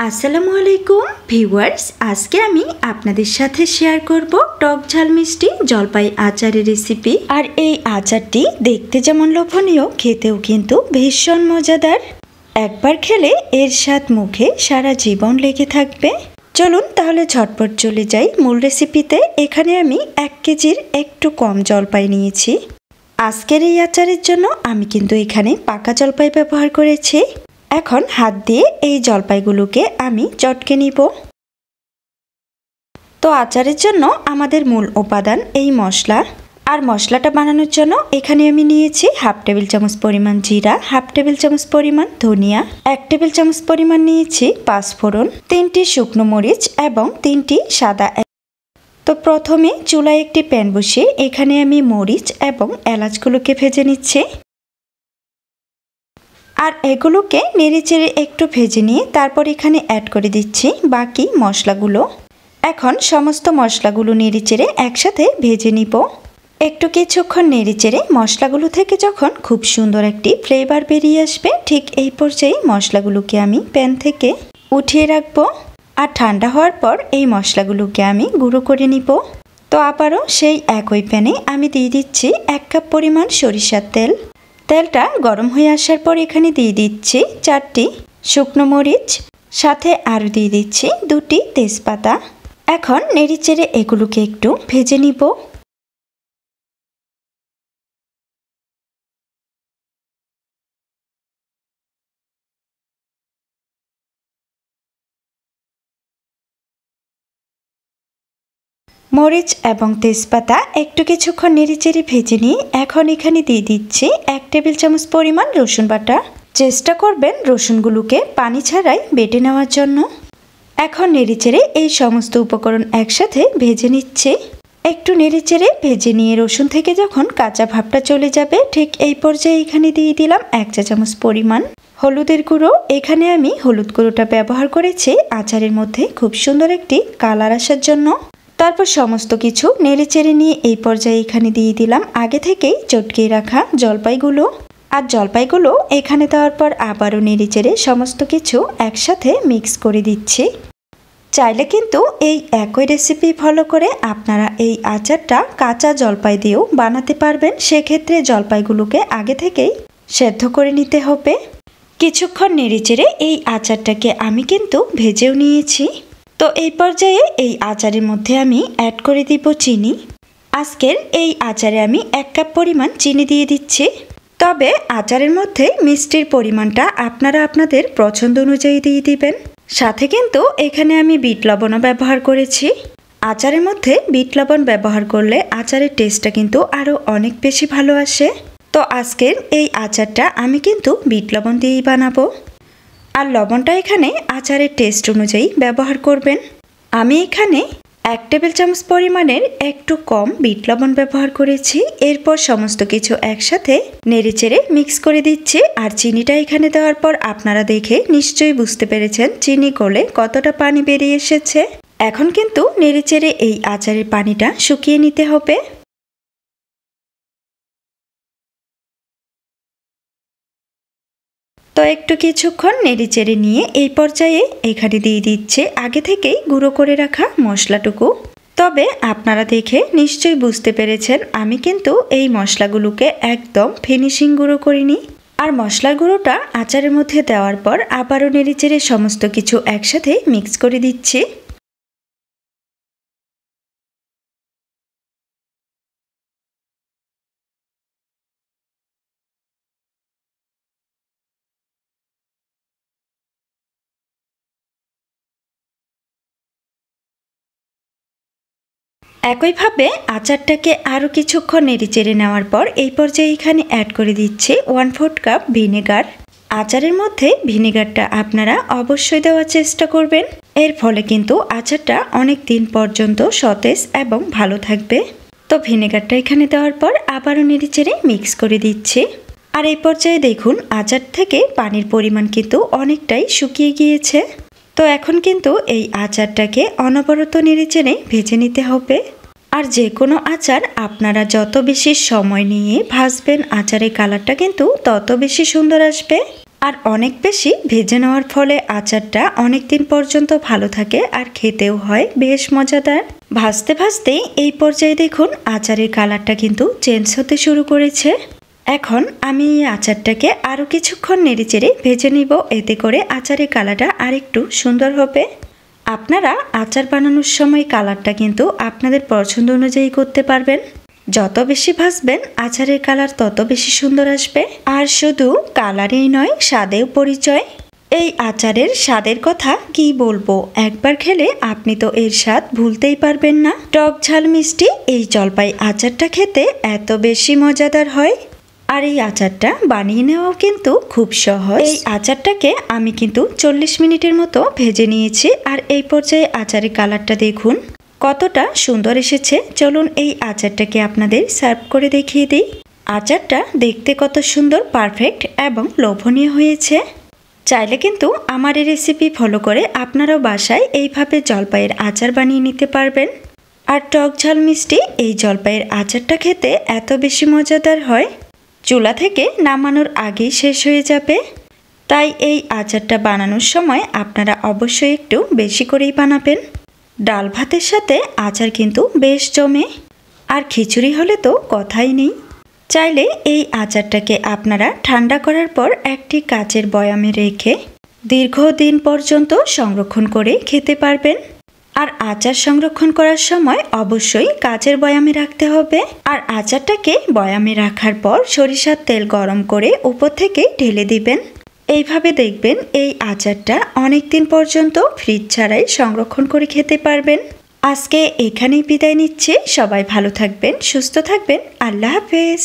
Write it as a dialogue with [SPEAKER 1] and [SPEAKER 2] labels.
[SPEAKER 1] আসসালামু আলাইকুম ভিউয়ার্স, আজকে আমি আপনাদের সাথে শেয়ার করব টক ঝাল মিষ্টি জলপাই আচারের রেসিপি। আর এই আচারটি দেখতে যেমন লোভনীয়, খেতেও কিন্তু ভীষণ মজাদার। একবার খেলে এর স্বাদ মুখে সারা জীবন লেগে থাকবে। চলুন তাহলে ঝটপট চলে যাই মূল রেসিপিতে। এখানে আমি 1 কেজির একটু কম জলপাই নিয়েছি। আজকের এই আচারের জন্য আমি কিন্তু এখানে পাকা জলপাই ব্যবহার করেছি। এখন হাত দিয়ে এই জলপাইগুলোকে আমি চটকে নিব। তো আচারের জন্য আমাদের মূল উপাদান এই মশলা। আর মশলাটা বানানোর জন্য এখানে আমি নিয়েছি 1/2 টেবিল চামচ পরিমাণ জিরা, 1/2 টেবিল চামচ পরিমাণ ধনিয়া, 1 টেবিল চামচ পরিমাণ নিয়েছি পাঁচফোড়ন, 3টি শুকনো মরিচ এবং 3টি সাদা। তো প্রথমে চুলায় একটি প্যান বসিয়ে এখানে আমি মরিচ এবং এলাচগুলোকে ভেজে নিচ্ছি। আর এগুলোকে নেড়েচেড়ে একটু ভেজে নিয়ে তারপর এখানে অ্যাড করে দিচ্ছি বাকি মশলাগুলো। এখন সমস্ত মশলাগুলো নেড়েচেড়ে একসাথে ভেজে নিব। একটু কিছুক্ষণ নেড়েচেড়ে মশলাগুলো থেকে যখন খুব সুন্দর একটি ফ্লেভার বেরিয়ে আসবে, ঠিক এই পর্যায়ে মশলাগুলোকে আমি প্যান থেকে উঠিয়ে রাখবো। আর ঠান্ডা হওয়ার পর এই মশলাগুলোকে আমি গুঁড়ো করে নিব। তো আবারও সেই একই প্যানে আমি দিয়ে দিচ্ছি 1 কাপ পরিমাণ সরিষার তেল। তেলটা গরম হয়ে আসার পর এখানে দিয়ে দিচ্ছি 4টি শুকনো মরিচ, সাথে আরও দিয়ে দিচ্ছি 2টি তেজপাতা। এখন নেড়েচেড়ে এগুলোকে একটু ভেজে নিব। মরিচ এবং তেজপাতা একটু কিছুক্ষণ নেড়েচেড়ে ভেজে নিয়ে এখন এখানে দিয়ে দিচ্ছি 1 টেবিল চামচ পরিমাণ রসুন বাটা। চেষ্টা করবেন রসুনগুলোকে পানি ছাড়াই বেটে নেওয়ার জন্য। এখন নেড়েচেড়ে এই সমস্ত উপকরণ একসাথে ভেজে নিচ্ছে। একটু নেড়েচেড়ে ভেজে নিয়ে রসুন থেকে যখন কাঁচা ভাবটা চলে যাবে, ঠিক এই পর্যায়ে এখানে দিয়ে দিলাম 1 চা চামচ পরিমাণ হলুদের গুঁড়ো। এখানে আমি হলুদ গুঁড়োটা ব্যবহার করেছি আচারের মধ্যে খুব সুন্দর একটি কালার আসার জন্য। তারপর সমস্ত কিছু নেড়েচেড়ে নিয়ে এই পর্যায়ে এখানে দিয়ে দিলাম আগে থেকেই চটকে রাখা জলপাইগুলো। আর জলপাইগুলো এখানে দেওয়ার পর আবারও নেড়েচেড়ে সমস্ত কিছু একসাথে মিক্স করে দিচ্ছি। চাইলে কিন্তু এই একই রেসিপি ফলো করে আপনারা এই আচারটা কাঁচা জলপাই দিয়েও বানাতে পারবেন। সেক্ষেত্রে জলপাইগুলোকে আগে থেকেই সেদ্ধ করে নিতে হবে। কিছুক্ষণ নেড়েচেড়ে এই আচারটাকে আমি কিন্তু ভেজেও নিয়েছি। তো এই পর্যায়ে এই আচারের মধ্যে আমি অ্যাড করে দিব চিনি। আজকের এই আচারে আমি 1 কাপ পরিমাণ চিনি দিয়ে দিচ্ছি। তবে আচারের মধ্যে মিষ্টির পরিমাণটা আপনারা আপনাদের পছন্দ অনুযায়ী দিয়ে দিবেন। সাথে কিন্তু এখানে আমি বিট লবণও ব্যবহার করেছি। আচারের মধ্যে বিট লবণ ব্যবহার করলে আচারের টেস্টটা কিন্তু আরও অনেক বেশি ভালো আসে। তো আজকের এই আচারটা আমি কিন্তু বিট লবণ দিয়েই বানাবো। আর লবণটা এখানে আচারের টেস্ট অনুযায়ী ব্যবহার করবেন। আমি এখানে 1 টেবিল চামচ পরিমাণের একটু কম বিট লবণ ব্যবহার করেছি। এরপর সমস্ত কিছু একসাথে নেড়েচেড়ে মিক্স করে দিচ্ছি। আর চিনিটা এখানে দেওয়ার পর আপনারা দেখে নিশ্চয়ই বুঝতে পেরেছেন চিনি গলে কতটা পানি বেরিয়ে এসেছে। এখন কিন্তু নেড়েচেড়ে এই আচারের পানিটা শুকিয়ে নিতে হবে। তো একটু কিছুক্ষণ নেড়েচেড়ে নিয়ে এই পর্যায়ে এখানে দিয়ে দিচ্ছে আগে থেকেই গুঁড়ো করে রাখা মশলাটুকু। তবে আপনারা দেখে নিশ্চয়ই বুঝতে পেরেছেন আমি কিন্তু এই মশলাগুলোকে একদম ফিনিশিং গুঁড়ো করিনি। আর মশলার গুঁড়োটা আচারের মধ্যে দেওয়ার পর আবারও নেড়েচেড়ে সমস্ত কিছু একসাথে মিক্স করে দিচ্ছি। একইভাবে আচারটাকে আরও কিছুক্ষণ নেড়েচেড়ে নেওয়ার পর এই পর্যায়ে এখানে অ্যাড করে দিচ্ছি 1/4 কাপ ভিনেগার। আচারের মধ্যে ভিনেগারটা আপনারা অবশ্যই দেওয়ার চেষ্টা করবেন। এর ফলে কিন্তু আচারটা অনেক দিন পর্যন্ত সতেজ এবং ভালো থাকবে। তো ভিনেগারটা এখানে দেওয়ার পর আবারও নেড়েচেড়ে মিক্স করে দিচ্ছি। আর এই পর্যায়ে দেখুন আচার থেকে পানির পরিমাণ কিন্তু অনেকটাই শুকিয়ে গিয়েছে। তো এখন কিন্তু এই আচারটাকে অনবরত নেড়েচেড়ে ভেজে নিতে হবে। আর যে কোনো আচার আপনারা যত বেশি সময় নিয়ে ভাজবেন আচারের কালারটা কিন্তু তত বেশি সুন্দর আসবে। আর অনেক বেশি ভেজে নেওয়ার ফলে আচারটা অনেক দিন পর্যন্ত ভালো থাকে আর খেতেও হয় বেশ মজাদার। ভাজতে ভাজতেই এই পর্যায়ে দেখুন আচারের কালারটা কিন্তু চেঞ্জ হতে শুরু করেছে। এখন আমি এই আচারটাকে আরও কিছুক্ষণ নেড়েচেড়ে ভেজে নিব, এতে করে আচারের কালারটা আরেকটু সুন্দর হবে। আপনারা আচার বানানোর সময় কালারটা কিন্তু আপনাদের পছন্দ অনুযায়ী করতে পারবেন। যত বেশি ভাজবেন আচারের কালার তত বেশি সুন্দর আসবে। আর শুধু কালারেই নয়, স্বাদেও পরিচয়। এই আচারের স্বাদের কথা কি বলবো, একবার খেলে আপনি তো এর স্বাদ ভুলতেই পারবেন না। টক ঝাল মিষ্টি এই জলপাই আচারটা খেতে এত বেশি মজাদার হয়। আর এই আচারটা বানিয়ে নেওয়াও কিন্তু খুব সহজ। এই আচারটাকে আমি কিন্তু 40 মিনিটের মতো ভেজে নিয়েছি। আর এই পর্যায়ে আচারের কালারটা দেখুন কতটা সুন্দর এসেছে। চলুন এই আচারটাকে আপনাদের সার্ভ করে দেখিয়ে দিই। আচারটা দেখতে কত সুন্দর, পারফেক্ট এবং লোভনীয় হয়েছে। চাইলে কিন্তু আমার এই রেসিপি ফলো করে আপনারাও বাসায় এইভাবে জলপাইয়ের আচার বানিয়ে নিতে পারবেন। আর টক ঝাল মিষ্টি এই জলপাইয়ের আচারটা খেতে এত বেশি মজাদার হয়, চুলা থেকে নামানোর আগেই শেষ হয়ে যাবে। তাই এই আচারটা বানানোর সময় আপনারা অবশ্যই একটু বেশি করেই বানাবেন। ডাল ভাতের সাথে আচার কিন্তু বেশ জমে, আর খিচুড়ি হলে তো কথাই নেই। চাইলে এই আচারটাকে আপনারা ঠান্ডা করার পর একটি কাচের বয়ামে রেখে দীর্ঘদিন পর্যন্ত সংরক্ষণ করে খেতে পারবেন। আর আচার সংরক্ষণ করার সময় অবশ্যই কাচের বয়ামে রাখতে হবে। আর আচারটাকে বয়ামে রাখার পর সরিষার তেল গরম করে উপর থেকে ঢেলে দিবেন। এইভাবে দেখবেন এই আচারটা অনেক দিন পর্যন্ত ফ্রিজ ছাড়াই সংরক্ষণ করে খেতে পারবেন। আজকে এখানেই বিদায় নিচ্ছি। সবাই ভালো থাকবেন, সুস্থ থাকবেন। আল্লাহ হাফেজ।